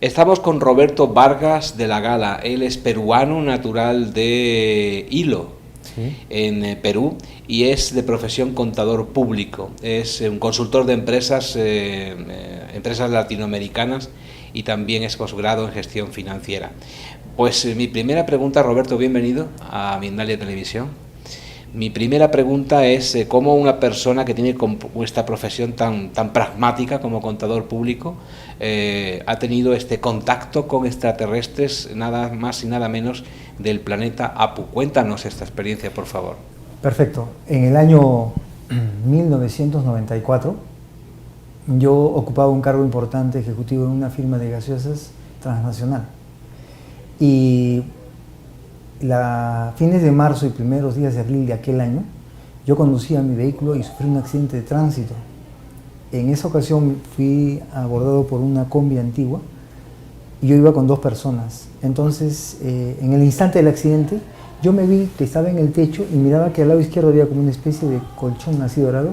Estamos con Roberto Vargas de la Gala. Él es peruano, natural de Hilo, sí, en Perú, y es de profesión contador público. Es un consultor de empresas latinoamericanas, y también es posgrado en gestión financiera. Pues mi primera pregunta, Roberto, bienvenido a Mindalia Televisión. Mi primera pregunta es cómo una persona que tiene esta profesión tan pragmática como contador público ha tenido este contacto con extraterrestres, nada más y nada menos del planeta Apu. Cuéntanos esta experiencia, por favor. Perfecto. En el año 1994 yo ocupaba un cargo importante ejecutivo en una firma de gaseosas transnacional. Y fines de marzo y primeros días de abril de aquel año, yo conducía mi vehículo y sufrí un accidente de tránsito. En esa ocasión fui abordado por una combi antigua y yo iba con 2 personas. Entonces, en el instante del accidente, yo me vi que estaba en el techo y miraba que al lado izquierdo había como una especie de colchón así dorado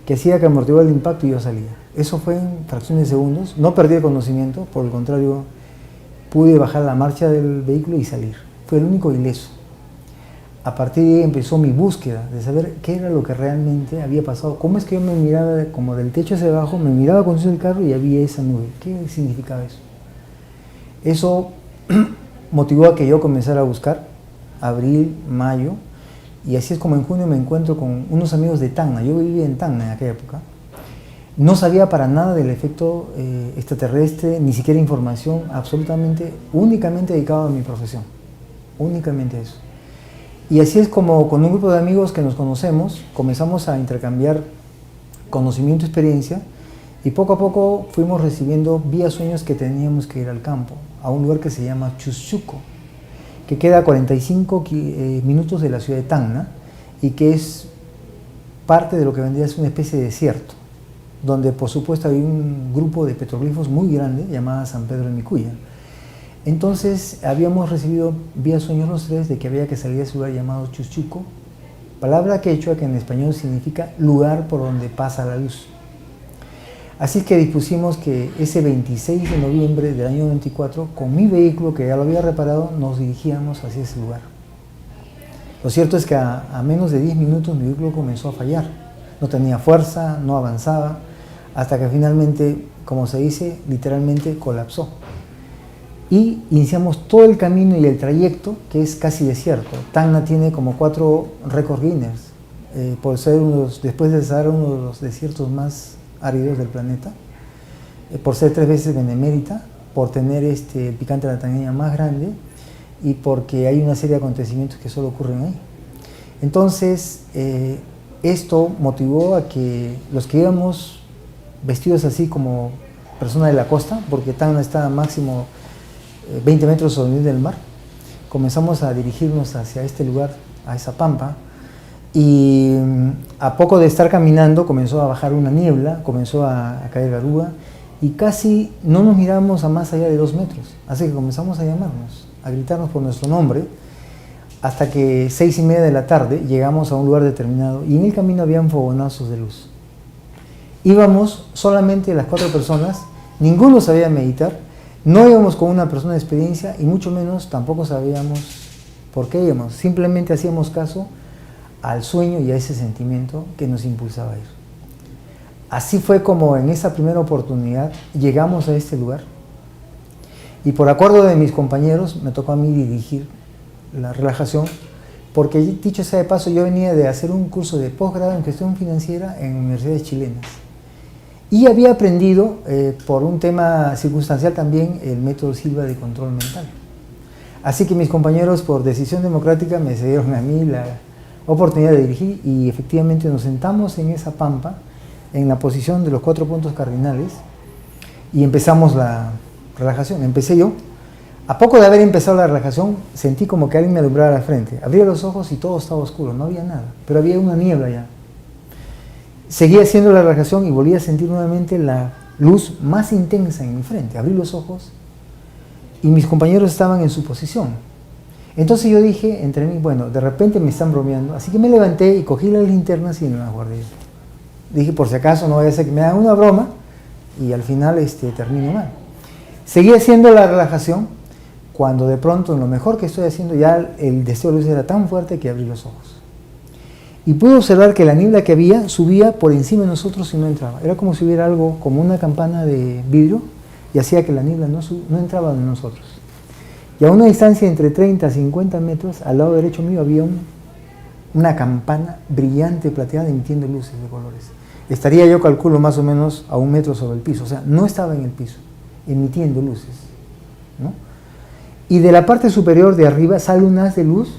que hacía que amortiguara el impacto y yo salía. Eso fue en fracciones de segundos. No perdí el conocimiento, por el contrario, pude bajar la marcha del vehículo y salir. Fue el único ileso. A partir de ahí empezó mi búsqueda de saber qué era lo que realmente había pasado. Cómo es que yo me miraba como del techo hacia abajo, me miraba conduciendo el carro y había esa nube. ¿Qué significaba eso? Eso motivó a que yo comenzara a buscar, abril, mayo, y así es como en junio me encuentro con unos amigos de Tacna. Yo vivía en Tacna en aquella época. No sabía para nada del efecto extraterrestre, ni siquiera información, absolutamente, únicamente dedicado a mi profesión. Únicamente eso. Y así es como con un grupo de amigos que nos conocemos, comenzamos a intercambiar conocimiento y experiencia, y poco a poco fuimos recibiendo vía sueños que teníamos que ir al campo, a un lugar que se llama Chuschuco, que queda a 45 minutos de la ciudad de Tacna, y que es parte de lo que vendría a ser una especie de desierto, donde por supuesto hay un grupo de petroglifos muy grande llamada San Pedro de Micuya. Entonces habíamos recibido vía sueños los 3 de que había que salir a ese lugar llamado Chuschuco, palabra quechua que en español significa lugar por donde pasa la luz. Así que dispusimos que ese 26 de noviembre del año 94, con mi vehículo que ya lo había reparado, nos dirigíamos hacia ese lugar. Lo cierto es que a menos de 10 minutos mi vehículo comenzó a fallar. No tenía fuerza, no avanzaba, hasta que finalmente, como se dice, literalmente colapsó. Y iniciamos todo el camino y el trayecto, que es casi desierto. Tacna tiene como 4 récords Guinness, por ser después de ser uno de los desiertos más áridos del planeta, por ser 3 veces benemérita, por tener el picante de la tangana más grande, y porque hay una serie de acontecimientos que solo ocurren ahí. Entonces, esto motivó a que los que íbamos vestidos así como personas de la costa, porque Tacna está máximo 20 metros sobre el nivel del mar, comenzamos a dirigirnos hacia este lugar, a esa pampa, y a poco de estar caminando comenzó a bajar una niebla, comenzó a caer garúa, y casi no nos miramos a más allá de 2 metros, así que comenzamos a llamarnos, a gritarnos por nuestro nombre, hasta que 6:30 de la tarde llegamos a un lugar determinado, y en el camino habían fogonazos de luz. Íbamos solamente las 4 personas, ninguno sabía meditar, no íbamos con una persona de experiencia y mucho menos tampoco sabíamos por qué íbamos. Simplemente hacíamos caso al sueño y a ese sentimiento que nos impulsaba a ir. Así fue como en esa primera oportunidad llegamos a este lugar y por acuerdo de mis compañeros me tocó a mí dirigir la relajación, porque dicho sea de paso yo venía de hacer un curso de posgrado en gestión financiera en universidades chilenas. Y había aprendido, por un tema circunstancial también, el método Silva de control mental. Así que mis compañeros, por decisión democrática, me cedieron a mí la oportunidad de dirigir y efectivamente nos sentamos en esa pampa, en la posición de los 4 puntos cardinales, y empezamos la relajación. Empecé yo. A poco de haber empezado la relajación, sentí como que alguien me alumbraba la frente. Abría los ojos y todo estaba oscuro, no había nada, pero había una niebla ya. Seguí haciendo la relajación y volví a sentir nuevamente la luz más intensa en mi frente. Abrí los ojos y mis compañeros estaban en su posición. Entonces yo dije entre mí, bueno, de repente me están bromeando, así que me levanté y cogí las linternas y me las guardé. Dije, por si acaso no vaya a ser que me hagan una broma y al final termine mal. Seguí haciendo la relajación cuando de pronto, en lo mejor que estoy haciendo, ya el deseo de luz era tan fuerte que abrí los ojos. Y pude observar que la niebla que había subía por encima de nosotros y no entraba. Era como si hubiera algo, como una campana de vidrio, y hacía que la niebla no entraba en nosotros. Y a una distancia entre 30 a 50 metros, al lado derecho mío había una campana brillante, plateada, emitiendo luces de colores. Estaría, yo calculo, más o menos a 1 metro sobre el piso. O sea, no estaba en el piso, emitiendo luces, ¿no? Y de la parte superior de arriba sale un haz de luz,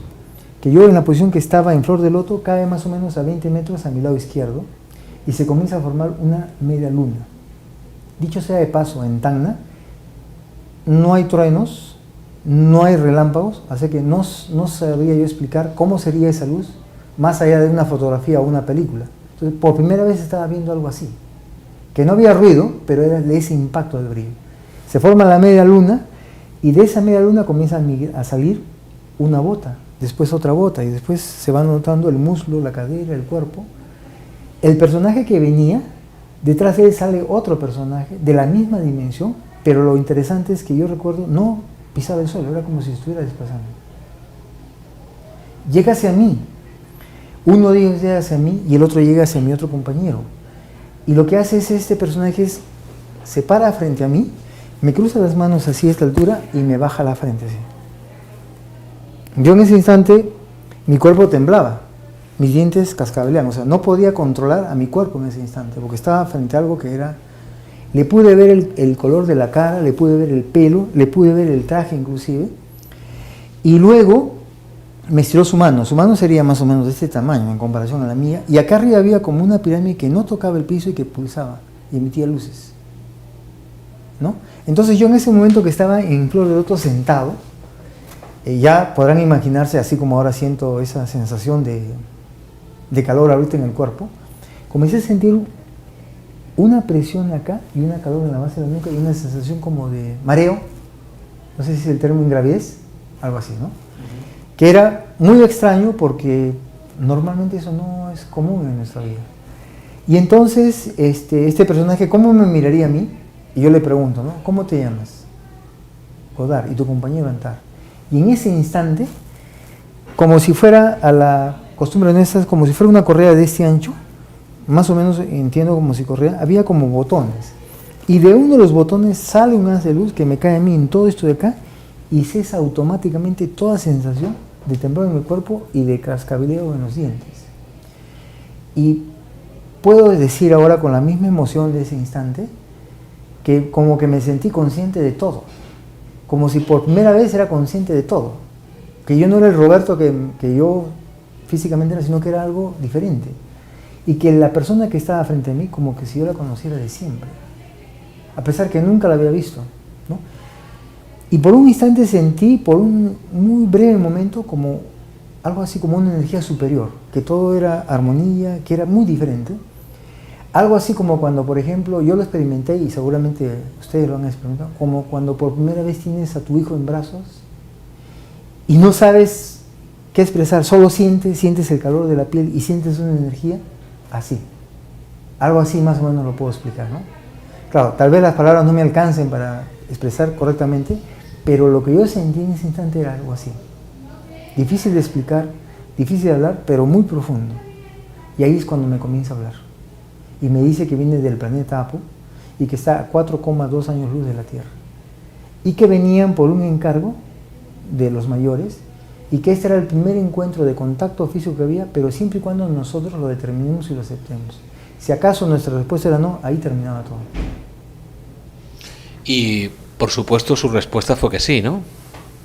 que yo en la posición que estaba en flor de loto, cae más o menos a 20 metros a mi lado izquierdo, y se comienza a formar una media luna. Dicho sea de paso, en Tacna no hay truenos, no hay relámpagos, así que no sabría yo explicar cómo sería esa luz, más allá de una fotografía o una película. Entonces, por primera vez estaba viendo algo así, que no había ruido, pero era de ese impacto del brillo. Se forma la media luna, y de esa media luna comienza a salir una bota, después otra bota, y después se va notando el muslo, la cadera, el cuerpo. El personaje que venía, detrás de él sale otro personaje de la misma dimensión, pero lo interesante es que yo recuerdo, no pisaba el suelo, era como si estuviera desplazando. Llega hacia mí, uno de ellos llega hacia mí y el otro llega hacia mi otro compañero. Y lo que hace es, este personaje se para frente a mí, me cruza las manos así a esta altura y me baja la frente así. Yo en ese instante, mi cuerpo temblaba, mis dientes cascabeleaban, o sea, no podía controlar a mi cuerpo en ese instante, porque estaba frente a algo que era... Le pude ver el color de la cara, le pude ver el pelo, le pude ver el traje inclusive, y luego me estiró su mano sería más o menos de este tamaño en comparación a la mía, y acá arriba había como una pirámide que no tocaba el piso y que pulsaba y emitía luces, ¿no? Entonces yo en ese momento que estaba en flor de loto sentado, ya podrán imaginarse, así como ahora siento esa sensación de calor ahorita en el cuerpo, comencé a sentir una presión acá y una calor en la base de la nuca y una sensación como de mareo, no sé si es el término ingravidez, algo así, ¿no? Que era muy extraño porque normalmente eso no es común en nuestra vida. Y entonces este personaje, ¿cómo me miraría a mí? Y yo le pregunto, ¿no? ¿Cómo te llamas? Godard. ¿Y tu compañero Antar? Y en ese instante, como si fuera a la costumbre nuestra, como si fuera una correa de este ancho, más o menos entiendo como si corría, había como botones. Y de uno de los botones sale un haz de luz que me cae a mí en todo esto de acá y cesa automáticamente toda sensación de temblor en el cuerpo y de cascabeleo en los dientes. Y puedo decir ahora con la misma emoción de ese instante que como que me sentí consciente de todo, como si por primera vez era consciente de todo, que yo no era el Roberto que yo físicamente era, sino que era algo diferente, y que la persona que estaba frente a mí como que si yo la conociera de siempre, a pesar que nunca la había visto, ¿no? Y por un instante sentí, por un muy breve momento, como algo así como una energía superior, que todo era armonía, que era muy diferente. Algo así como cuando, por ejemplo, yo lo experimenté y seguramente ustedes lo han experimentado, como cuando por primera vez tienes a tu hijo en brazos y no sabes qué expresar, solo sientes el calor de la piel y sientes una energía así. Algo así más o menos lo puedo explicar, ¿no? Claro, tal vez las palabras no me alcancen para expresar correctamente, pero lo que yo sentí en ese instante era algo así. Difícil de explicar, difícil de hablar, pero muy profundo. Y ahí es cuando me comienza a hablar. Y me dice que viene del planeta Apo y que está a 4,2 años luz de la Tierra. Y que venían por un encargo de los mayores y que este era el primer encuentro de contacto físico que había, pero siempre y cuando nosotros lo determinemos y lo aceptemos. Si acaso nuestra respuesta era no, ahí terminaba todo. Y por supuesto su respuesta fue que sí, ¿no?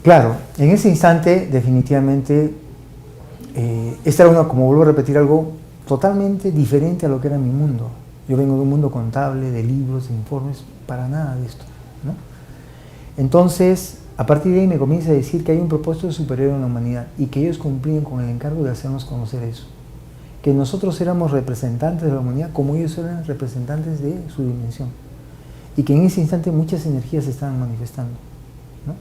Claro, en ese instante definitivamente esta era como vuelvo a repetir, algo totalmente diferente a lo que era mi mundo. Yo vengo de un mundo contable, de libros, de informes, para nada de esto, ¿no? Entonces, a partir de ahí me comienza a decir que hay un propósito superior en la humanidad y que ellos cumplían con el encargo de hacernos conocer eso. Que nosotros éramos representantes de la humanidad como ellos eran representantes de su dimensión. Y que en ese instante muchas energías se estaban manifestando, ¿no?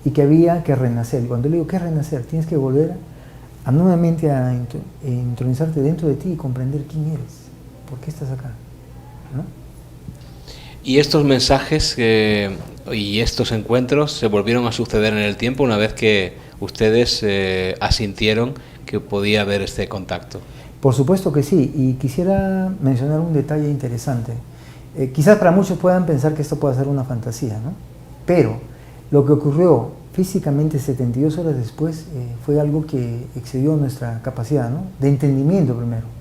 Y que había que renacer. Y cuando le digo, ¿qué es renacer? Tienes que volver nuevamente a entronizarte dentro de ti y comprender quién eres, por qué estás acá, ¿no? ¿Y estos mensajes y estos encuentros se volvieron a suceder en el tiempo una vez que ustedes asintieron que podía haber este contacto? Por supuesto que sí, y quisiera mencionar un detalle interesante. Quizás para muchos puedan pensar que esto puede ser una fantasía, ¿no? Pero lo que ocurrió físicamente 72 horas después fue algo que excedió nuestra capacidad, ¿no?, de entendimiento primero.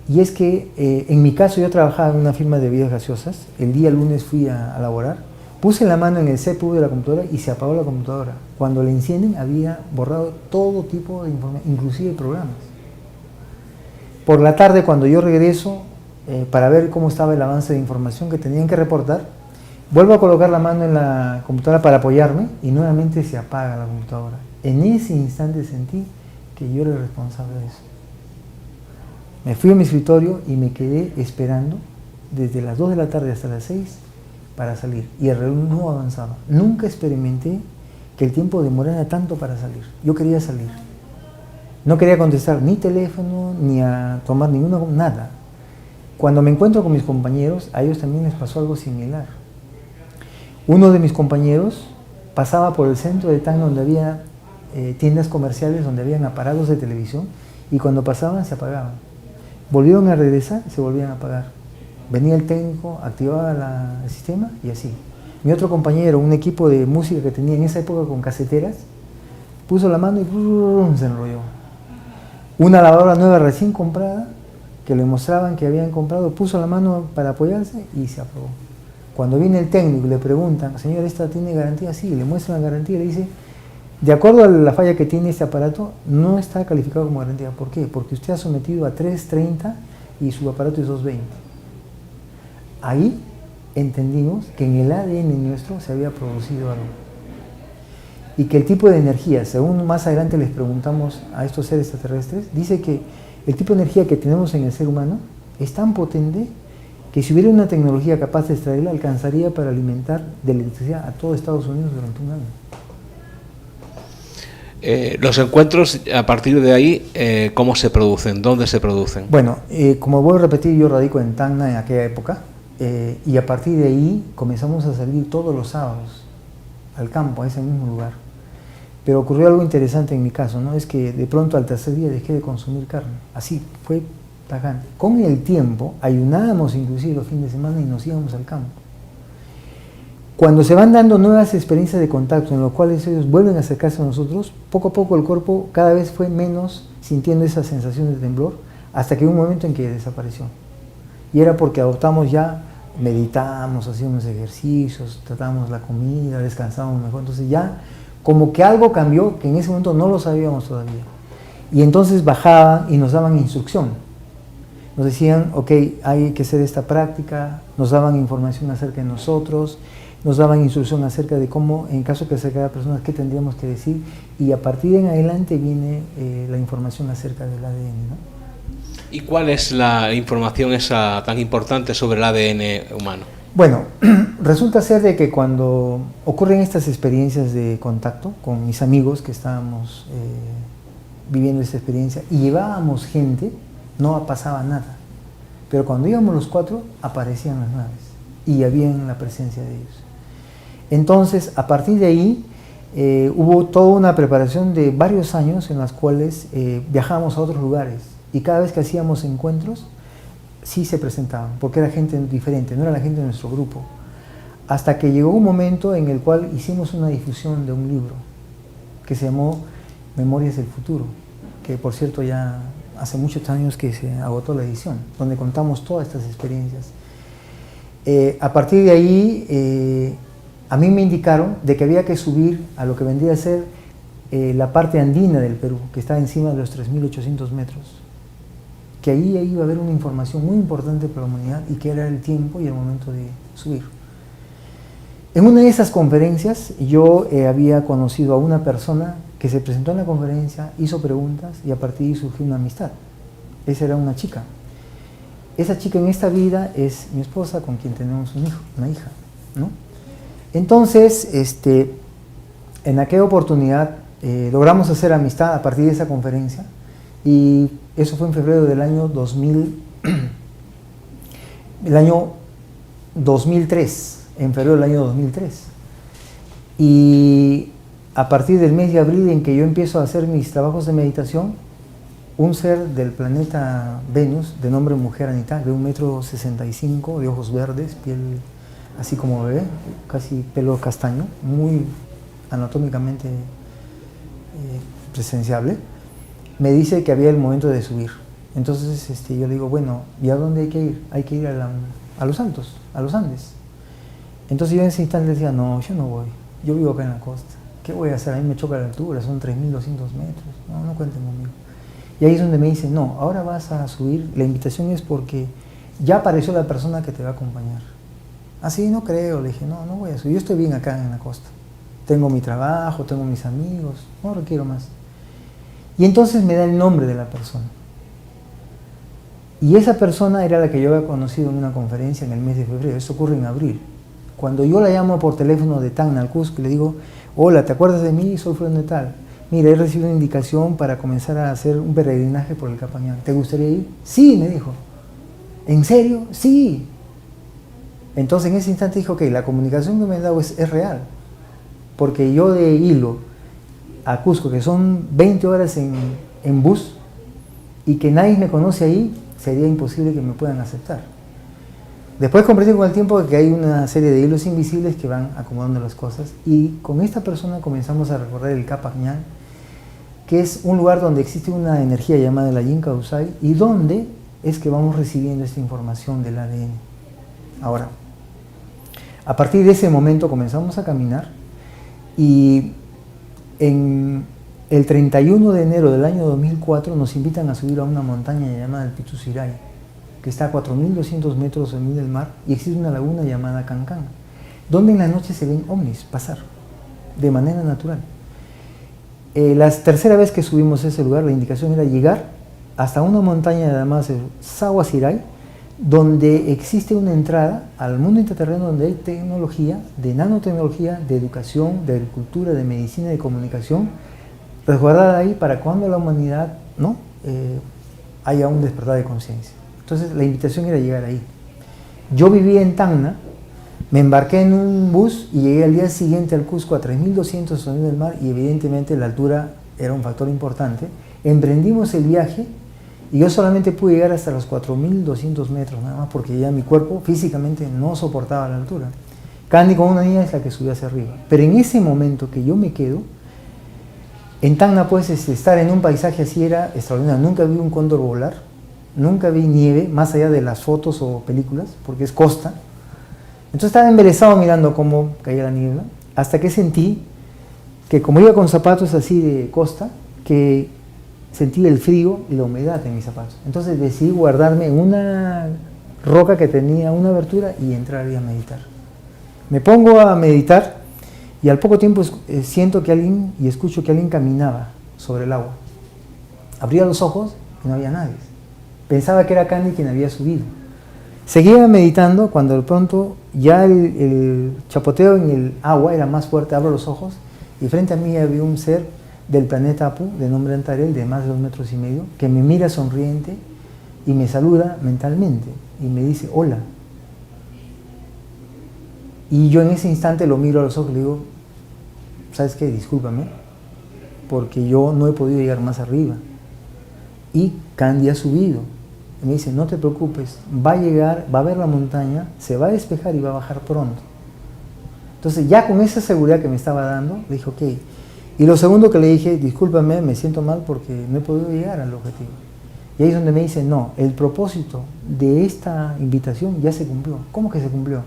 Y es que en mi caso yo trabajaba en una firma de bebidas gaseosas, el día lunes fui a laborar, puse la mano en el CPU de la computadora y se apagó la computadora. Cuando la encienden había borrado todo tipo de información, inclusive programas. Por la tarde, cuando yo regreso para ver cómo estaba el avance de información que tenían que reportar, vuelvo a colocar la mano en la computadora para apoyarme y nuevamente se apaga la computadora. En ese instante sentí que yo era el responsable de eso. Me fui a mi escritorio y me quedé esperando desde las 2 de la tarde hasta las 6 para salir. Y el reloj no avanzaba. Nunca experimenté que el tiempo demorara tanto para salir. Yo quería salir. No quería contestar ni teléfono, ni a tomar nada. Cuando me encuentro con mis compañeros, a ellos también les pasó algo similar. Uno de mis compañeros pasaba por el centro de Tacna donde había tiendas comerciales, donde habían aparatos de televisión, y cuando pasaban se apagaban. Volvieron a regresar y se volvían a apagar. Venía el técnico, activaba el sistema y así. Mi otro compañero, un equipo de música que tenía en esa época con caseteras, puso la mano y se enrolló. Una lavadora nueva recién comprada, que le mostraban que habían comprado, puso la mano para apoyarse y se apagó. Cuando viene el técnico y le preguntan, señor, ¿esta tiene garantía? Sí, le muestran la garantía y le dice, de acuerdo a la falla que tiene este aparato, no está calificado como garantía. ¿Por qué? Porque usted ha sometido a 330 y su aparato es 220. Ahí entendimos que en el ADN nuestro se había producido algo. Y que el tipo de energía, según más adelante les preguntamos a estos seres extraterrestres, dice que el tipo de energía que tenemos en el ser humano es tan potente que si hubiera una tecnología capaz de extraerla, alcanzaría para alimentar de electricidad a todo Estados Unidos durante un año. Los encuentros, a partir de ahí, ¿cómo se producen? ¿Dónde se producen? Bueno, como voy a repetir, yo radico en Tacna en aquella época, y a partir de ahí comenzamos a salir todos los sábados al campo, a ese mismo lugar. Pero ocurrió algo interesante en mi caso, ¿no? Es que de pronto al tercer día dejé de consumir carne. Así, fue tajante. Con el tiempo, ayunábamos inclusive los fines de semana y nos íbamos al campo. Cuando se van dando nuevas experiencias de contacto en las cuales ellos vuelven a acercarse a nosotros, poco a poco el cuerpo cada vez fue menos sintiendo esas sensaciones de temblor, hasta que hubo un momento en que desapareció. Y era porque adoptamos ya, meditábamos, hacíamos ejercicios, tratábamos la comida, descansábamos mejor. Entonces ya como que algo cambió que en ese momento no lo sabíamos todavía. Y entonces bajaban y nos daban instrucción. Nos decían, ok, hay que hacer esta práctica, nos daban información acerca de nosotros, nos daban instrucción acerca de cómo, en caso que se acercara a personas, qué tendríamos que decir, y a partir de en adelante viene la información acerca del ADN, ¿no? ¿Y cuál es la información esa tan importante sobre el ADN humano? Bueno, resulta ser de que cuando ocurren estas experiencias de contacto con mis amigos que estábamos viviendo esta experiencia y llevábamos gente, no pasaba nada. Pero cuando íbamos los 4, aparecían las naves y habían la presencia de ellos. Entonces, a partir de ahí, hubo toda una preparación de varios años en las cuales viajábamos a otros lugares y cada vez que hacíamos encuentros, sí se presentaban, porque era gente diferente, no era la gente de nuestro grupo. Hasta que llegó un momento en el cual hicimos una difusión de un libro que se llamó Memorias del Futuro, que por cierto ya hace muchos años que se agotó la edición, donde contamos todas estas experiencias. A partir de ahí, a mí me indicaron de que había que subir a lo que vendría a ser la parte andina del Perú, que está encima de los 3.800 metros. Que ahí iba a haber una información muy importante para la humanidad y que era el tiempo y el momento de subir. En una de esas conferencias yo había conocido a una persona que se presentó en la conferencia, hizo preguntas y a partir de ahí surgió una amistad. Esa era una chica. Esa chica en esta vida es mi esposa con quien tenemos un hijo, una hija, ¿no? Entonces, en aquella oportunidad logramos hacer amistad a partir de esa conferencia y eso fue en febrero del año 2000, el año 2003, en febrero del año 2003. Y a partir del mes de abril en que yo empiezo a hacer mis trabajos de meditación, un ser del planeta Venus, de nombre Mujer Anita, de 1,65 m, de ojos verdes, piel así como bebé, casi pelo castaño, muy anatómicamente presenciable, me dice que había el momento de subir. Entonces yo le digo, bueno, ¿y a dónde hay que ir? Hay que ir a los Altos, a los Andes. Entonces yo en ese instante decía, no, yo no voy, yo vivo acá en la costa, ¿qué voy a hacer? A mí me choca la altura, son 3.200 metros, no cuenten conmigo. Y ahí es donde me dice, no, ahora vas a subir, la invitación es porque ya apareció la persona que te va a acompañar. Así no creo, le dije, no voy a subir, yo estoy bien acá en la costa. Tengo mi trabajo, tengo mis amigos, no requiero más. Y entonces me da el nombre de la persona. Y esa persona era la que yo había conocido en una conferencia en el mes de febrero, eso ocurre en abril. Cuando yo la llamo por teléfono de Tacna al Cusco y le digo, hola, ¿te acuerdas de mí? Soy fulano de tal. Mira, he recibido una indicación para comenzar a hacer un peregrinaje por el Capañán. ¿Te gustaría ir? Sí, me dijo. ¿En serio? Sí. Entonces en ese instante dijo, ok, la comunicación que me han dado es real. Porque yo de Hilo a Cusco, que son 20 horas en bus, y que nadie me conoce ahí, sería imposible que me puedan aceptar. Después comprendí con el tiempo que hay una serie de hilos invisibles que van acomodando las cosas, y con esta persona comenzamos a recorrer el Capañán, que es un lugar donde existe una energía llamada la Yin Causai, y donde es que vamos recibiendo esta información del ADN. Ahora, a partir de ese momento comenzamos a caminar, y en el 31 de enero del año 2004 nos invitan a subir a una montaña llamada el Pituciray, que está a 4.200 metros en medio del mar, y existe una laguna llamada Cancán, donde en la noche se ven ovnis pasar de manera natural. La tercera vez que subimos a ese lugar, la indicación era llegar hasta una montaña llamada Sahuasiray, donde existe una entrada al mundo interterreno donde hay tecnología, de nanotecnología, de educación, de agricultura, de medicina, de comunicación, resguardada ahí para cuando la humanidad haya un despertar de conciencia. Entonces la invitación era llegar ahí. Yo vivía en Tacna, me embarqué en un bus y llegué al día siguiente al Cusco a 3.200 sobre del mar, y evidentemente la altura era un factor importante. Emprendimos el viaje y yo solamente pude llegar hasta los 4.200 metros nada más, porque ya mi cuerpo físicamente no soportaba la altura. Candy con una niña es la que subió hacia arriba. Pero en ese momento que yo me quedo, en Tacna pues estar en un paisaje así era extraordinario. Nunca vi un cóndor volar, nunca vi nieve, más allá de las fotos o películas, porque es costa. Entonces estaba embelesado mirando cómo caía la niebla, hasta que sentí que, como iba con zapatos así de costa, que sentí el frío y la humedad en mis zapatos. Entonces decidí guardarme en una roca que tenía una abertura y entrar ahí a meditar. Me pongo a meditar y al poco tiempo siento que alguien, y escucho que alguien caminaba sobre el agua. Abría los ojos y no había nadie. Pensaba que era Candy quien había subido. Seguía meditando cuando de pronto ya el chapoteo en el agua era más fuerte. Abro los ojos y frente a mí había un ser del planeta Apu, de nombre Antarel, de más de 2,5 metros, que me mira sonriente y me saluda mentalmente y me dice hola. Y yo en ese instante lo miro a los ojos y le digo, ¿sabes qué? Discúlpame, porque yo no he podido llegar más arriba. Y Candy ha subido. Y me dice, no te preocupes, va a llegar, va a ver la montaña, se va a despejar y va a bajar pronto. Entonces ya con esa seguridad que me estaba dando, le dije, ok. Y lo segundo que le dije, discúlpame, me siento mal porque no he podido llegar al objetivo. Y ahí es donde me dice, no, el propósito de esta invitación ya se cumplió. ¿Cómo que se cumplió?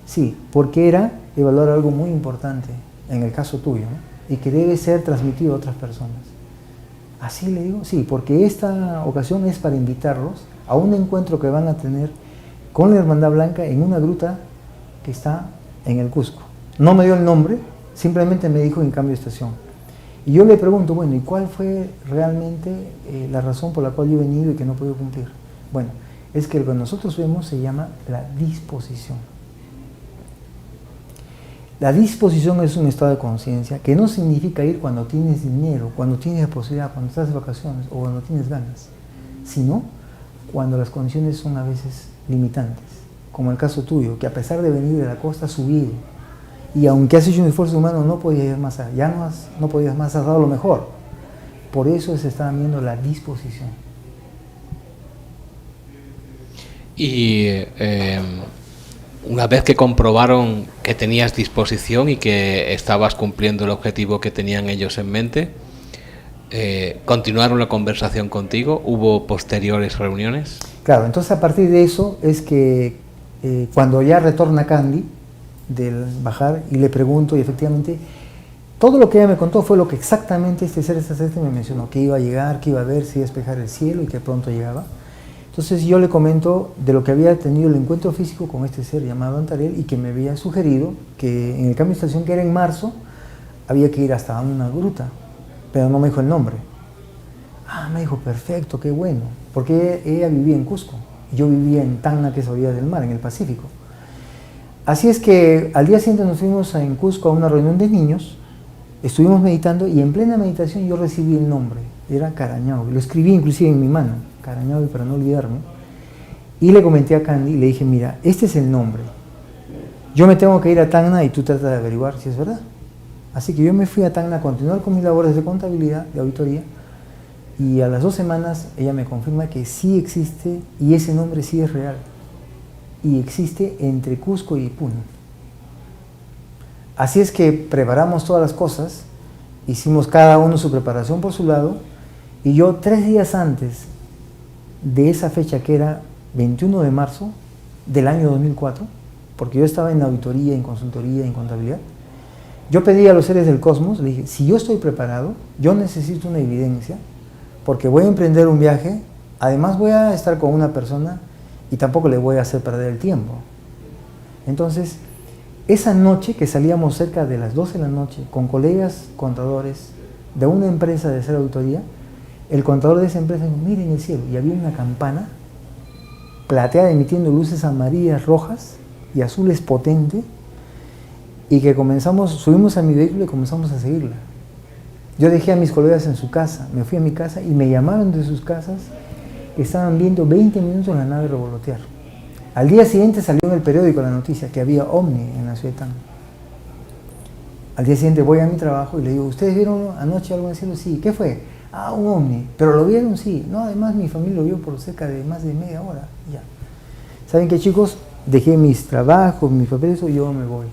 Sí, porque era evaluar algo muy importante, en el caso tuyo, ¿no? Y que debe ser transmitido a otras personas. Así le digo, sí, porque esta ocasión es para invitarlos a un encuentro que van a tener con la Hermandad Blanca en una gruta que está en el Cusco. No me dio el nombre, simplemente me dijo en cambio de estación. Y yo le pregunto, bueno, ¿y cuál fue realmente la razón por la cual yo he venido y que no he podido cumplir? Bueno, es que lo que nosotros vemos se llama la disposición. La disposición es un estado de conciencia que no significa ir cuando tienes dinero, cuando tienes la posibilidad, cuando estás de vacaciones o cuando tienes ganas, sino cuando las condiciones son a veces limitantes. como el caso tuyo, que a pesar de venir de la costa has subido, y aunque has hecho un esfuerzo humano, no podías ir más allá, ya no podías más, has dado lo mejor. Por eso se estaba viendo la disposición. Y una vez que comprobaron que tenías disposición y que estabas cumpliendo el objetivo que tenían ellos en mente, ¿continuaron la conversación contigo? ¿Hubo posteriores reuniones? Claro, entonces a partir de eso es que cuando ya retorna Candy del bajar y le pregunto, y efectivamente todo lo que ella me contó fue lo que exactamente este ser extraterrestre me mencionó, que iba a llegar, que iba a ver, si iba a despejar el cielo y que pronto llegaba. Entonces yo le comento de lo que había tenido el encuentro físico con este ser llamado Antariel y que me había sugerido que en el cambio de estación, que era en marzo, había que ir hasta una gruta, pero no me dijo el nombre. Ah, me dijo, perfecto, qué bueno, porque ella vivía en Cusco, y yo vivía en Tacna, que es a orilla del mar, en el Pacífico. Así es que al día siguiente nos fuimos en Cusco a una reunión de niños, estuvimos meditando y en plena meditación yo recibí el nombre, era Carañao, lo escribí inclusive en mi mano, Carañao, para no olvidarme, y le comenté a Candy, le dije, mira, este es el nombre, yo me tengo que ir a Tacna y tú tratas de averiguar si es verdad. Así que yo me fui a Tacna a continuar con mis labores de contabilidad, de auditoría, y a las 2 semanas ella me confirma que sí existe y ese nombre sí es real, y existe entre Cusco y Puno. Así es que preparamos todas las cosas, hicimos cada uno su preparación por su lado, y yo 3 días antes de esa fecha, que era 21 de marzo del año 2004, porque yo estaba en auditoría, en consultoría, en contabilidad, yo pedí a los seres del cosmos, le dije, si yo estoy preparado, yo necesito una evidencia, porque voy a emprender un viaje, además voy a estar con una persona y tampoco le voy a hacer perder el tiempo. Entonces, esa noche que salíamos cerca de las 12 de la noche con colegas contadores de una empresa de hacer auditoría, el contador de esa empresa dijo, miren el cielo, y había una campana plateada emitiendo luces amarillas, rojas y azules potentes, y que subimos a mi vehículo y comenzamos a seguirla. Yo dejé a mis colegas en su casa, me fui a mi casa y me llamaron de sus casas que estaban viendo 20 minutos la nave revolotear. Al día siguiente salió en el periódico la noticia que había ovni en la ciudad de Tacna. Al día siguiente voy a mi trabajo y le digo, ¿ustedes vieron anoche algo en el cielo? Sí. ¿Qué fue? Ah, un ovni. ¿Pero lo vieron? Sí. No, además mi familia lo vio por cerca de más de media hora. Ya. ¿Saben qué, chicos? Dejé mis trabajos, mis papeles, yo me voy.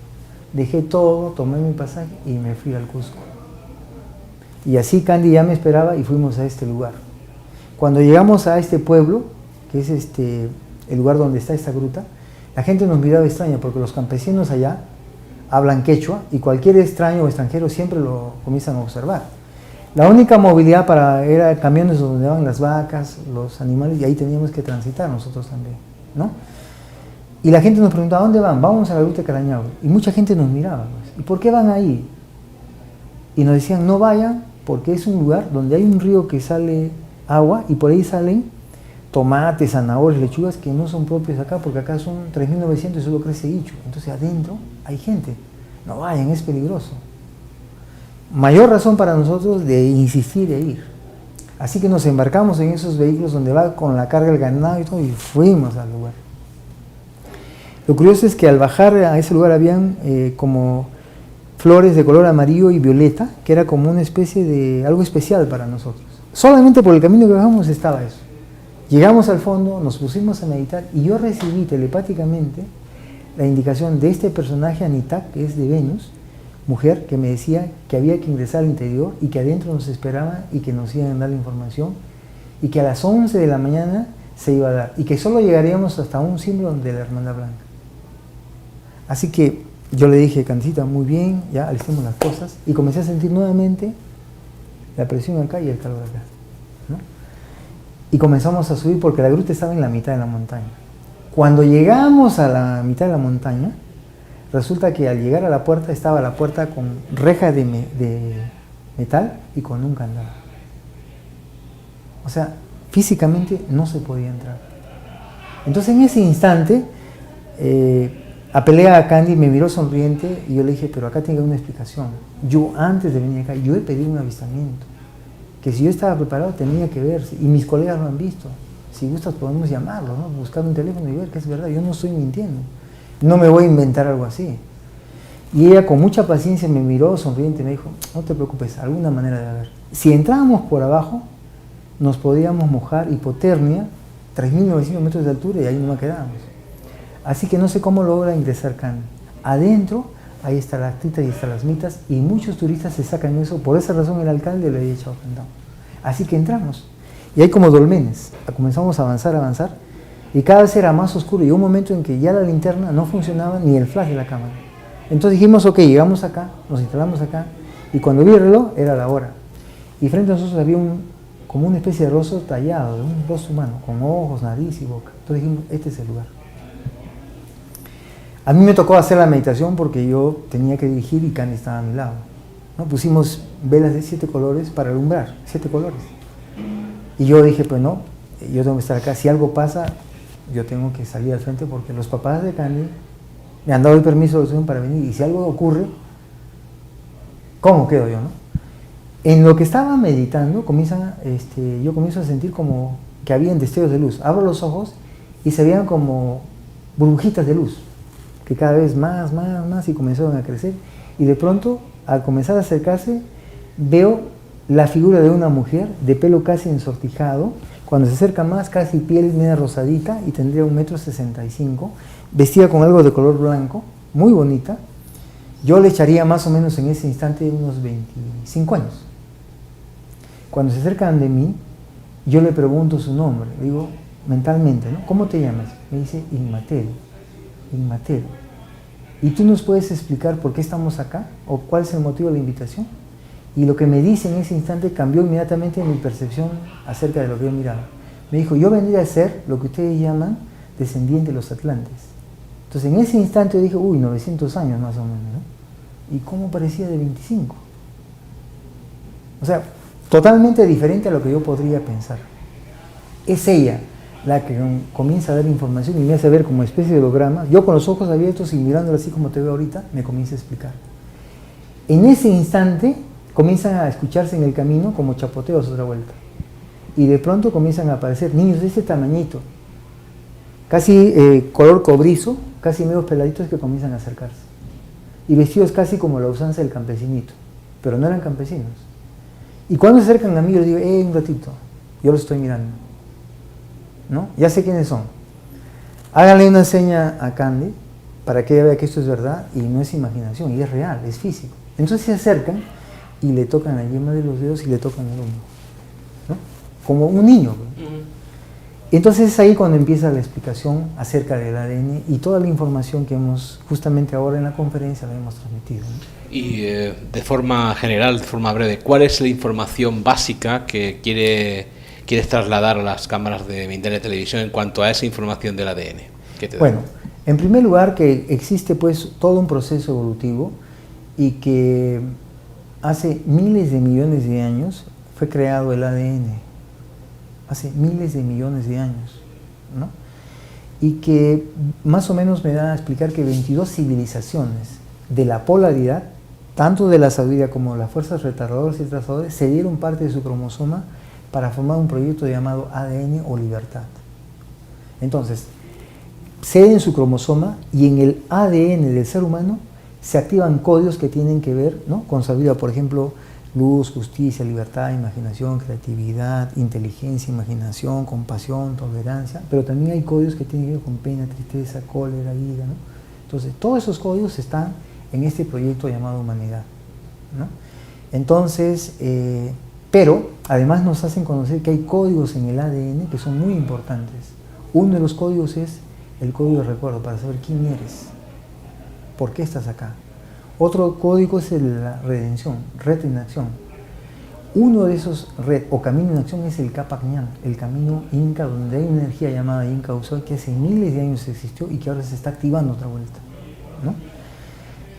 Dejé todo, tomé mi pasaje y me fui al Cusco. Y así Candy ya me esperaba y fuimos a este lugar. Cuando llegamos a este pueblo, que es el lugar donde está esta gruta, la gente nos miraba extraña porque los campesinos allá hablan quechua y cualquier extraño o extranjero siempre lo comienzan a observar. La única movilidad era camiones donde van las vacas, los animales, y ahí teníamos que transitar nosotros también, ¿no? Y la gente nos preguntaba, ¿a dónde van? Vamos a la gruta de Carañao. Y mucha gente nos miraba, pues, ¿y por qué van ahí? Y nos decían, no vayan porque es un lugar donde hay un río que sale agua y por ahí salen tomates, zanahorias, lechugas que no son propios acá, porque acá son 3.900 y solo crece hicho. Entonces adentro hay gente. No vayan, es peligroso. Mayor razón para nosotros de insistir e ir. Así que nos embarcamos en esos vehículos donde va con la carga el ganado y todo, y fuimos al lugar. Lo curioso es que al bajar a ese lugar habían como flores de color amarillo y violeta, que era como una especie de algo especial para nosotros. Solamente por el camino que bajamos estaba eso. Llegamos al fondo, nos pusimos a meditar y yo recibí telepáticamente la indicación de este personaje Anitak, que es de Venus, mujer, que me decía que había que ingresar al interior y que adentro nos esperaban y que nos iban a dar la información y que a las 11 de la mañana se iba a dar y que solo llegaríamos hasta un símbolo de la Hermandad Blanca. Así que yo le dije, Candicita, muy bien, ya alistemos las cosas y comencé a sentir nuevamente la presión acá y el calor acá, ¿no? Y comenzamos a subir porque la gruta estaba en la mitad de la montaña. Cuando llegamos a la mitad de la montaña, resulta que al llegar a la puerta estaba la puerta con reja de metal y con un candado. O sea, físicamente no se podía entrar. Entonces en ese instante apelé a Candy, me miró sonriente y yo le dije, pero acá tengo una explicación. Yo antes de venir acá, yo he pedido un avistamiento, que si yo estaba preparado tenía que verse y mis colegas lo han visto. Si gustas podemos llamarlo, ¿no? Buscar un teléfono y ver que es verdad, yo no estoy mintiendo. No me voy a inventar algo así. Y ella con mucha paciencia me miró sonriente y me dijo, no te preocupes, alguna manera de haber. Si entrábamos por abajo, nos podíamos mojar, hipotermia, 3.900 metros de altura y ahí no quedábamos. Así que no sé cómo logra ingresar Candy. Adentro, ahí está la actita y están las mitas y muchos turistas se sacan eso. Por esa razón el alcalde le había echado candado. Así que entramos. Y hay como dolmenes. Comenzamos a avanzar y cada vez era más oscuro. Y un momento en que ya la linterna no funcionaba ni el flash de la cámara. Entonces dijimos, ok, llegamos acá, nos instalamos acá y cuando vi el reloj era la hora. Y frente a nosotros había como una especie de rostro tallado, de un rostro humano, con ojos, nariz y boca. Entonces dijimos, este es el lugar. A mí me tocó hacer la meditación porque yo tenía que dirigir y Candy estaba a mi lado, ¿no? Pusimos velas de 7 colores para alumbrar, 7 colores. Y yo dije, pues no, yo tengo que estar acá. Si algo pasa, yo tengo que salir al frente porque los papás de Candy me han dado el permiso para venir. Y si algo ocurre, ¿cómo quedo yo, no? En lo que estaba meditando, yo comienzo a sentir como que había destellos de luz. Abro los ojos y se veían como burbujitas de luz, que cada vez más y comenzaron a crecer. Y de pronto, al comenzar a acercarse, veo la figura de una mujer de pelo casi ensortijado. Cuando se acerca más, casi piel media rosadita y tendría 1,65 m, vestida con algo de color blanco, muy bonita. Yo le echaría más o menos en ese instante unos 25 años. Cuando se acercan de mí, yo le pregunto su nombre, digo mentalmente, ¿no? ¿Cómo te llamas? Me dice Inmatero. ¿Y tú nos puedes explicar por qué estamos acá? ¿O cuál es el motivo de la invitación? Y lo que me dice en ese instante cambió inmediatamente mi percepción acerca de lo que yo miraba. Me dijo, yo vendría a ser lo que ustedes llaman descendiente de los atlantes. Entonces en ese instante yo dije, 900 años más o menos, ¿no? ¿Y cómo parecía de 25? O sea, totalmente diferente a lo que yo podría pensar. Es ella la que comienza a dar información y me hace ver como especie de holograma. Yo con los ojos abiertos y mirándola así como te veo ahorita, me comienza a explicar. En ese instante comienzan a escucharse en el camino como chapoteos otra vuelta. Y de pronto comienzan a aparecer niños de ese tamañito, casi color cobrizo, casi medio peladitos que comienzan a acercarse. Y vestidos casi como la usanza del campesinito, pero no eran campesinos. Y cuando se acercan a mí, yo les digo, un ratito, yo los estoy mirando, ¿no? Ya sé quiénes son. Háganle una seña a Candy para que ella vea que esto es verdad y no es imaginación, y es real, es físico. Entonces se acercan y le tocan la yema de los dedos y le tocan el hombro, ¿no? Como un niño. Y entonces es ahí cuando empieza la explicación acerca del ADN y toda la información que hemos, justamente ahora en la conferencia, la hemos transmitido, ¿no? Y de forma general, de forma breve, ¿cuál es la información básica que quieres trasladar a las cámaras de Mindalia Televisión en cuanto a esa información del ADN? ¿Qué te da? Bueno, en primer lugar que existe pues todo un proceso evolutivo y que hace miles de millones de años fue creado el ADN, hace miles de millones de años, ¿no? Y que más o menos me da a explicar que 22 civilizaciones de la polaridad, tanto de la sabiduría como de las fuerzas retardadoras y trazadores, se dieron parte de su cromosoma para formar un proyecto llamado ADN o libertad. Entonces, ceden su cromosoma y en el ADN del ser humano se activan códigos que tienen que ver, ¿no?, con sabiduría, por ejemplo, luz, justicia, libertad, imaginación, creatividad, inteligencia, imaginación, compasión, tolerancia, pero también hay códigos que tienen que ver con pena, tristeza, cólera, ira, ¿no? Entonces, todos esos códigos están en este proyecto llamado humanidad, ¿no? Entonces, pero además nos hacen conocer que hay códigos en el ADN que son muy importantes. Uno de los códigos es el código de recuerdo, para saber quién eres, por qué estás acá. Otro código es la redención, red en acción. Uno de esos red o camino en acción es el Capac Ñan, el camino inca, donde hay una energía llamada Inca Usoy que hace miles de años existió y que ahora se está activando otra vuelta, ¿no?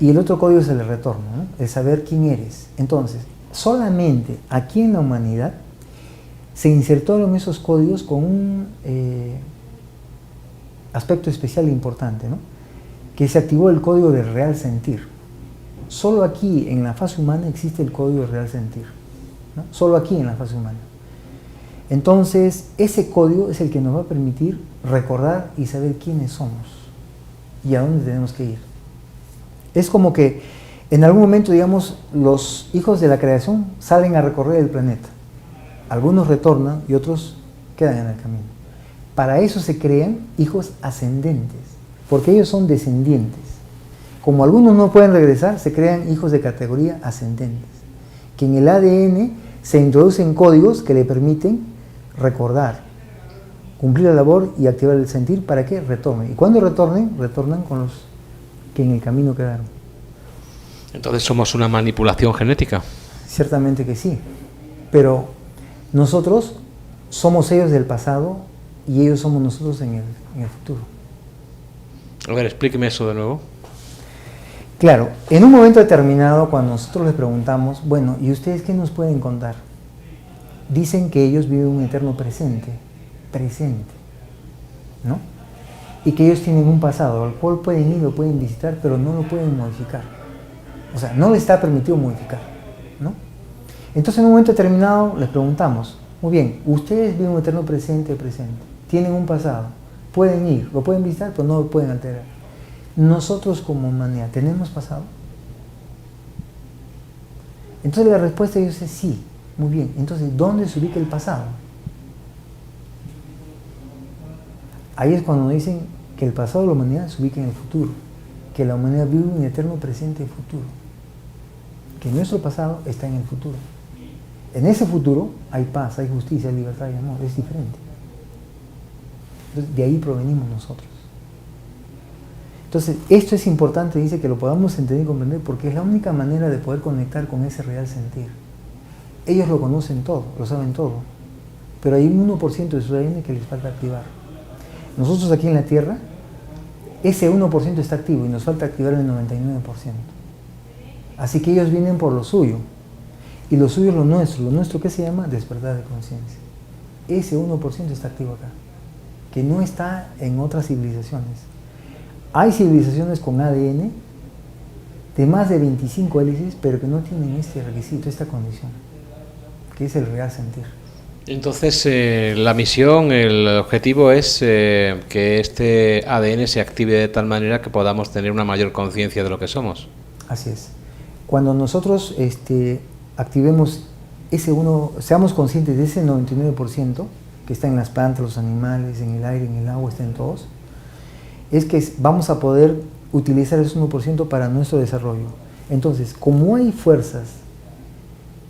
Y el otro código es el retorno, ¿no?, el saber quién eres. Entonces, solamente aquí en la humanidad se insertaron esos códigos con un aspecto especial e importante, ¿no?, que se activó el código del real sentir. Solo aquí en la fase humana existe el código del real sentir, ¿no?, solo aquí en la fase humana. Entonces, ese código es el que nos va a permitir recordar y saber quiénes somos y a dónde tenemos que ir. Es como que en algún momento, digamos, los hijos de la creación salen a recorrer el planeta. Algunos retornan y otros quedan en el camino. Para eso se crean hijos ascendentes, porque ellos son descendientes. Como algunos no pueden regresar, se crean hijos de categoría ascendentes, que en el ADN se introducen códigos que le permiten recordar, cumplir la labor y activar el sentir para que retornen. Y cuando retornen, retornan con los que en el camino quedaron. Entonces somos una manipulación genética. Ciertamente que sí, pero nosotros somos ellos del pasado y ellos somos nosotros en el futuro. A ver, explíqueme eso de nuevo. Claro, en un momento determinado, cuando nosotros les preguntamos, bueno, ¿y ustedes qué nos pueden contar? Dicen que ellos viven un eterno presente, ¿no? Y que ellos tienen un pasado al cual pueden ir, lo pueden visitar, pero no lo pueden modificar. O sea, no les está permitido modificar, ¿no? Entonces, en un momento determinado, les preguntamos, muy bien, ustedes viven un eterno presente, tienen un pasado, pueden ir, lo pueden visitar, pero no lo pueden alterar. Nosotros como humanidad, ¿tenemos pasado? Entonces la respuesta de ellos es sí. Muy bien, entonces, ¿dónde se ubica el pasado? Ahí es cuando dicen que el pasado de la humanidad se ubica en el futuro, que la humanidad vive un eterno presente y futuro, que nuestro pasado está en el futuro. En ese futuro hay paz, hay justicia, hay libertad y amor, es diferente. Entonces, de ahí provenimos nosotros. Entonces, esto es importante, dice, que lo podamos entender y comprender, porque es la única manera de poder conectar con ese real sentir. Ellos lo conocen todo, lo saben todo, pero hay un 1% de su ADN que les falta activar. Nosotros aquí en la Tierra, ese 1% está activo y nos falta activar el 99%. Así que ellos vienen por lo suyo, y lo suyo es lo nuestro ¿qué se llama? Despertar de conciencia. Ese 1% está activo acá, que no está en otras civilizaciones. Hay civilizaciones con ADN de más de 25 hélices, pero que no tienen este requisito, esta condición, que es el real sentir. Entonces, la misión, el objetivo es que este ADN se active de tal manera que podamos tener una mayor conciencia de lo que somos. Así es. Cuando nosotros activemos ese seamos conscientes de ese 99% que está en las plantas, los animales, en el aire, en el agua, está en todos, es que vamos a poder utilizar ese 1% para nuestro desarrollo. Entonces, como hay fuerzas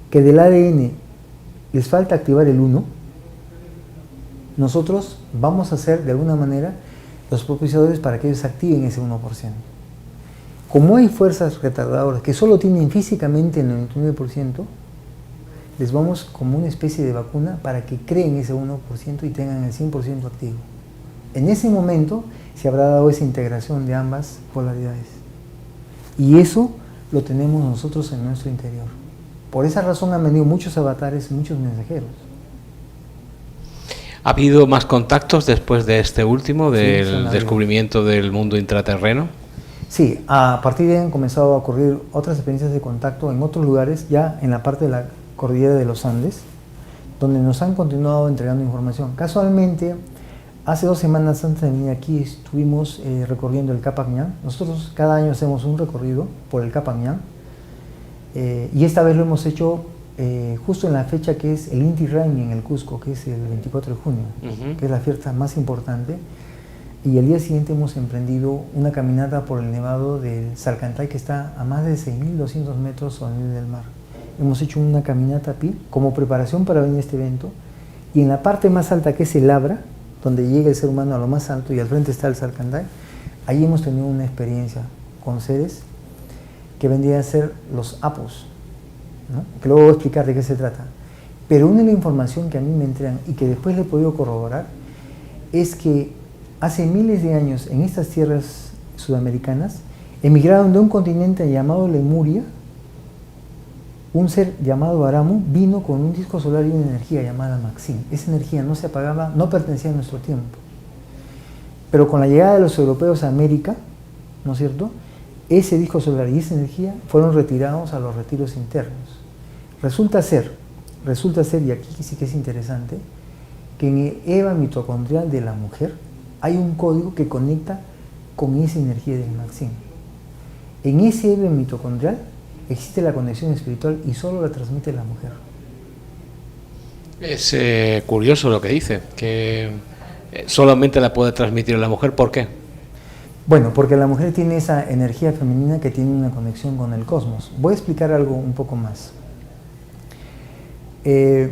que del ADN les falta activar el 1, nosotros vamos a ser de alguna manera los propiciadores para que ellos activen ese 1%. Como hay fuerzas retardadoras que solo tienen físicamente el 99%, les vamos como una especie de vacuna para que creen ese 1% y tengan el 100% activo. En ese momento se habrá dado esa integración de ambas polaridades. Y eso lo tenemos nosotros en nuestro interior. Por esa razón han venido muchos avatares, muchos mensajeros. ¿Ha habido más contactos después de este último, del sí, descubrimiento del mundo intraterreno? Sí, a partir de ahí han comenzado a ocurrir otras experiencias de contacto en otros lugares, ya en la parte de la cordillera de los Andes, donde nos han continuado entregando información. Casualmente, hace 2 semanas antes de venir aquí estuvimos recorriendo el Capac Ñan. Nosotros cada año hacemos un recorrido por el Capac Ñan, y esta vez lo hemos hecho justo en la fecha que es el Inti Raymi en el Cusco, que es el 24 de junio, que es la fiesta más importante, y el día siguiente hemos emprendido una caminata por el nevado del Salcantay, que está a más de 6.200 metros sobre el nivel del mar. Hemos hecho una caminata a pie como preparación para venir a este evento, y en la parte más alta, que es el Abra, donde llega el ser humano a lo más alto y al frente está el Salcantay, ahí hemos tenido una experiencia con seres que vendrían a ser los apos, ¿no? Que luego voy a explicar de qué se trata. Pero una de la información que a mí me entregan y que después le he podido corroborar es que hace miles de años en estas tierras sudamericanas emigraron de un continente llamado Lemuria. Un ser llamado Aramu vino con un disco solar y una energía llamada Maxim. Esa energía no se apagaba, no pertenecía a nuestro tiempo. Pero con la llegada de los europeos a América, ¿no es cierto?, ese disco solar y esa energía fueron retirados a los retiros internos. Resulta ser, y aquí sí que es interesante, que en el EVA mitocondrial de la mujer hay un código que conecta con esa energía del Maxim. En ese EVA mitocondrial existe la conexión espiritual y solo la transmite la mujer. Es curioso lo que dice, que solamente la puede transmitir la mujer. ¿Por qué? Bueno, porque la mujer tiene esa energía femenina que tiene una conexión con el cosmos. Voy a explicar algo un poco más. Que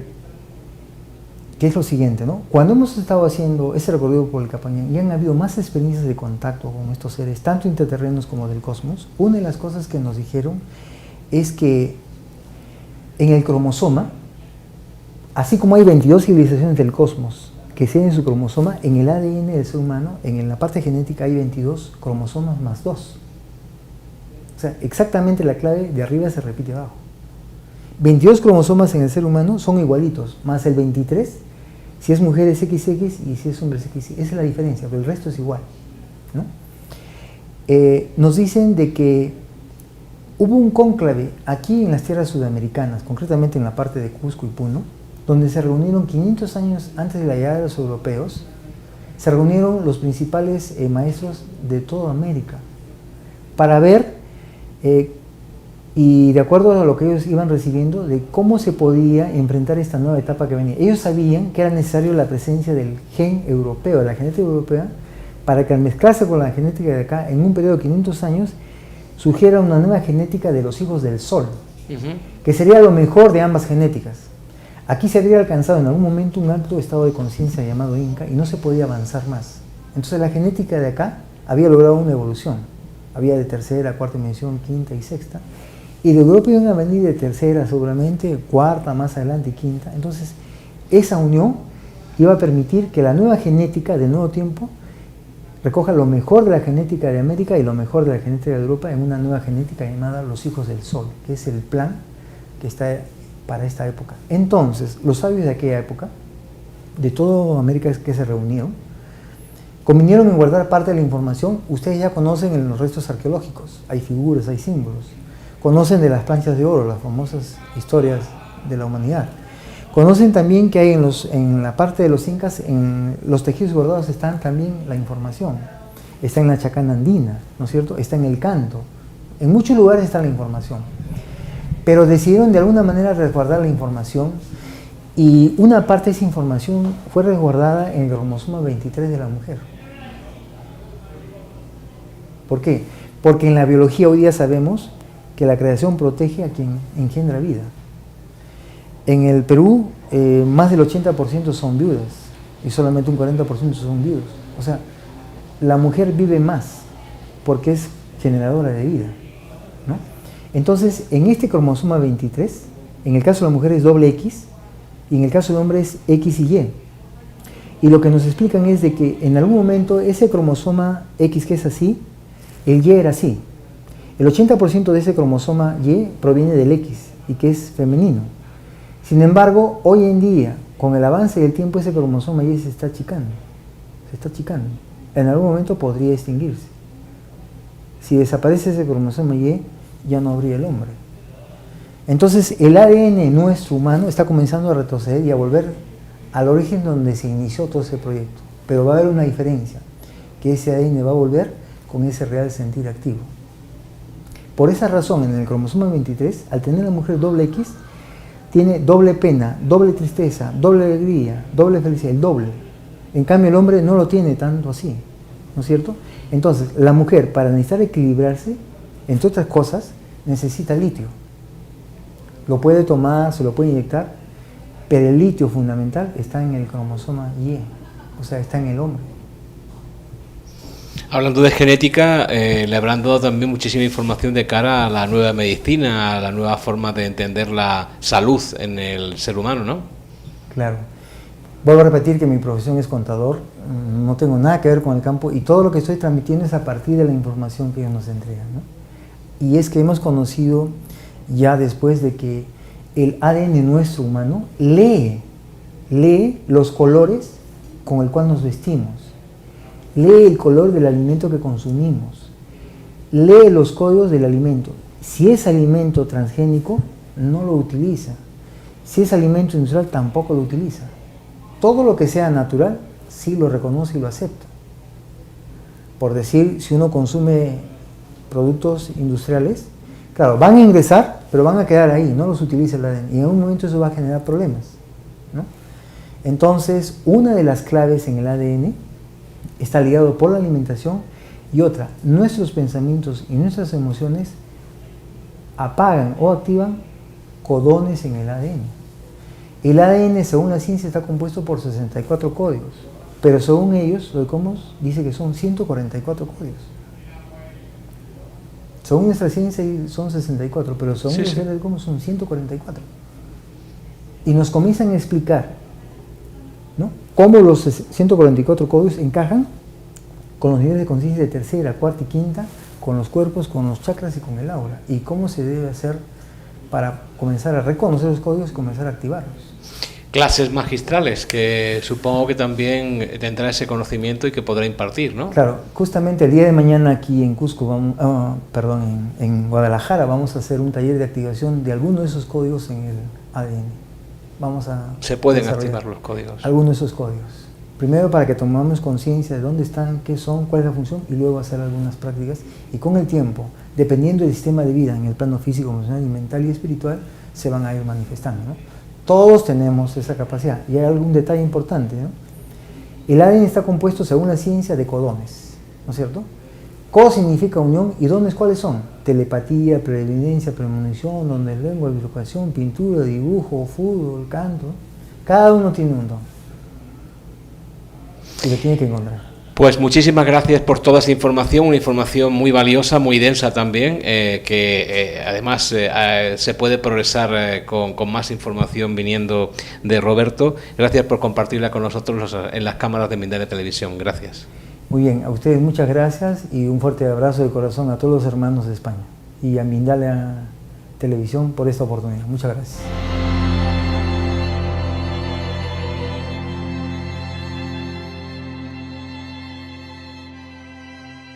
es lo siguiente, ¿no? Cuando hemos estado haciendo ese recorrido por el Capayán y han habido más experiencias de contacto con estos seres, tanto interterrenos como del cosmos, una de las cosas que nos dijeron es que en el cromosoma, así como hay 22 civilizaciones del cosmos que siguen su cromosoma, en el ADN del ser humano, en la parte genética hay 22 cromosomas más 2. O sea, exactamente la clave de arriba se repite abajo. 22 cromosomas en el ser humano son igualitos, más el 23, si es mujer es XX y si es hombre es XX. Esa es la diferencia, pero el resto es igual, ¿no? Nos dicen de que hubo un cónclave aquí en las tierras sudamericanas, concretamente en la parte de Cusco y Puno, donde se reunieron 500 años antes de la llegada de los europeos, se reunieron los principales maestros de toda América para ver, y de acuerdo a lo que ellos iban recibiendo, de cómo se podía enfrentar esta nueva etapa que venía. Ellos sabían que era necesario la presencia del gen europeo, de la genética europea, para que al mezclarse con la genética de acá, en un periodo de 500 años, surgiera una nueva genética de los hijos del Sol, que sería lo mejor de ambas genéticas. Aquí se habría alcanzado en algún momento un alto estado de conciencia llamado Inca y no se podía avanzar más. Entonces la genética de acá había logrado una evolución. Había de tercera, cuarta dimensión, quinta y sexta. Y de Europa iban a venir de tercera seguramente, cuarta, más adelante, quinta. Entonces, esa unión iba a permitir que la nueva genética del nuevo tiempo recoja lo mejor de la genética de América y lo mejor de la genética de Europa en una nueva genética llamada los hijos del Sol, que es el plan que está para esta época. Entonces, los sabios de aquella época, de toda América que se reunieron, convinieron en guardar parte de la información. Ustedes ya conocen en los restos arqueológicos, hay figuras, hay símbolos. Conocen de las planchas de oro, las famosas historias de la humanidad. Conocen también que hay en la parte de los incas, en los tejidos guardados están también la información. Está en la chacana andina, ¿no es cierto? Está en el canto. En muchos lugares está la información. Pero decidieron de alguna manera resguardar la información y una parte de esa información fue resguardada en el cromosoma 23 de la mujer. ¿Por qué? Porque en la biología hoy día sabemos que la creación protege a quien engendra vida. En el Perú, más del 80% son viudas y solamente un 40% son viudos. O sea, la mujer vive más porque es generadora de vida, ¿no? Entonces, en este cromosoma 23, en el caso de la mujer es doble X y en el caso del hombre es X y Y. Y lo que nos explican es de que en algún momento ese cromosoma X que es así, el Y era así. El 80% de ese cromosoma Y proviene del X y que es femenino. Sin embargo, hoy en día, con el avance del tiempo, ese cromosoma Y se está achicando. Se está achicando. En algún momento podría extinguirse. Si desaparece ese cromosoma Y, ya no habría el hombre. Entonces, el ADN nuestro humano está comenzando a retroceder y a volver al origen donde se inició todo ese proyecto. Pero va a haber una diferencia, que ese ADN va a volver con ese real sentir activo. Por esa razón, en el cromosoma 23, al tener la mujer doble X, tiene doble pena, doble tristeza, doble alegría, doble felicidad, el doble. En cambio, el hombre no lo tiene tanto así, ¿no es cierto? Entonces, la mujer, para necesitar equilibrarse, entre otras cosas, necesita litio. Lo puede tomar, se lo puede inyectar, pero el litio fundamental está en el cromosoma Y, o sea, está en el hombre. Hablando de genética, le habrán dado también muchísima información de cara a la nueva medicina, a la nueva forma de entender la salud en el ser humano, ¿no? Claro. Vuelvo a repetir que mi profesión es contador, no tengo nada que ver con el campo y todo lo que estoy transmitiendo es a partir de la información que ellos nos entregan, ¿no? Y es que hemos conocido ya después de que el ADN nuestro humano lee los colores con el cual nos vestimos. Lee el color del alimento que consumimos, lee los códigos del alimento. Si es alimento transgénico, no lo utiliza. Si es alimento industrial, tampoco lo utiliza. todo lo que sea natural, sí lo reconoce y lo acepta. Por decir, si uno consume productos industriales, claro, van a ingresar, pero van a quedar ahí, no los utiliza el ADN. Y en algún momento eso va a generar problemas, ¿no? Entonces, una de las claves en el ADN está ligado por la alimentación y otra, nuestros pensamientos y nuestras emociones apagan o activan codones en el ADN. El ADN, según la ciencia, está compuesto por 64 códigos, pero según ellos, Doicomos dice que son 144 códigos. Según nuestra ciencia son 64, pero según la ciencia de Doicomos son 144. Y nos comienzan a explicar, ¿no?, cómo los 144 códigos encajan con los niveles de conciencia de tercera, cuarta y quinta, con los cuerpos, con los chakras y con el aura, y cómo se debe hacer para comenzar a reconocer los códigos y comenzar a activarlos. Clases magistrales que supongo que también tendrá ese conocimiento y que podrá impartir, ¿no? Claro, justamente el día de mañana aquí en Cusco, en Guadalajara, vamos a hacer un taller de activación de alguno de esos códigos en el ADN. Se pueden activar los códigos. Algunos de esos códigos. Primero para que tomamos conciencia de dónde están, qué son, cuál es la función, y luego hacer algunas prácticas. Y con el tiempo, dependiendo del sistema de vida en el plano físico, emocional, mental y espiritual, se van a ir manifestando, ¿no? Todos tenemos esa capacidad. Y hay algún detalle importante, ¿no? El ADN está compuesto, según la ciencia, de codones, ¿no es cierto? Co significa unión, y dones, ¿cuáles son? Telepatía, preevidencia, premonición, dones de lengua, educación, pintura, dibujo, fútbol, canto. Cada uno tiene un don y lo tiene que encontrar. Pues muchísimas gracias por toda esa información, una información muy valiosa, muy densa también, que además se puede progresar con más información viniendo de Roberto. Gracias por compartirla con nosotros en las cámaras de Mindalia Televisión. Gracias. Muy bien, a ustedes muchas gracias y un fuerte abrazo de corazón a todos los hermanos de España y a Mindalia Televisión por esta oportunidad. Muchas gracias.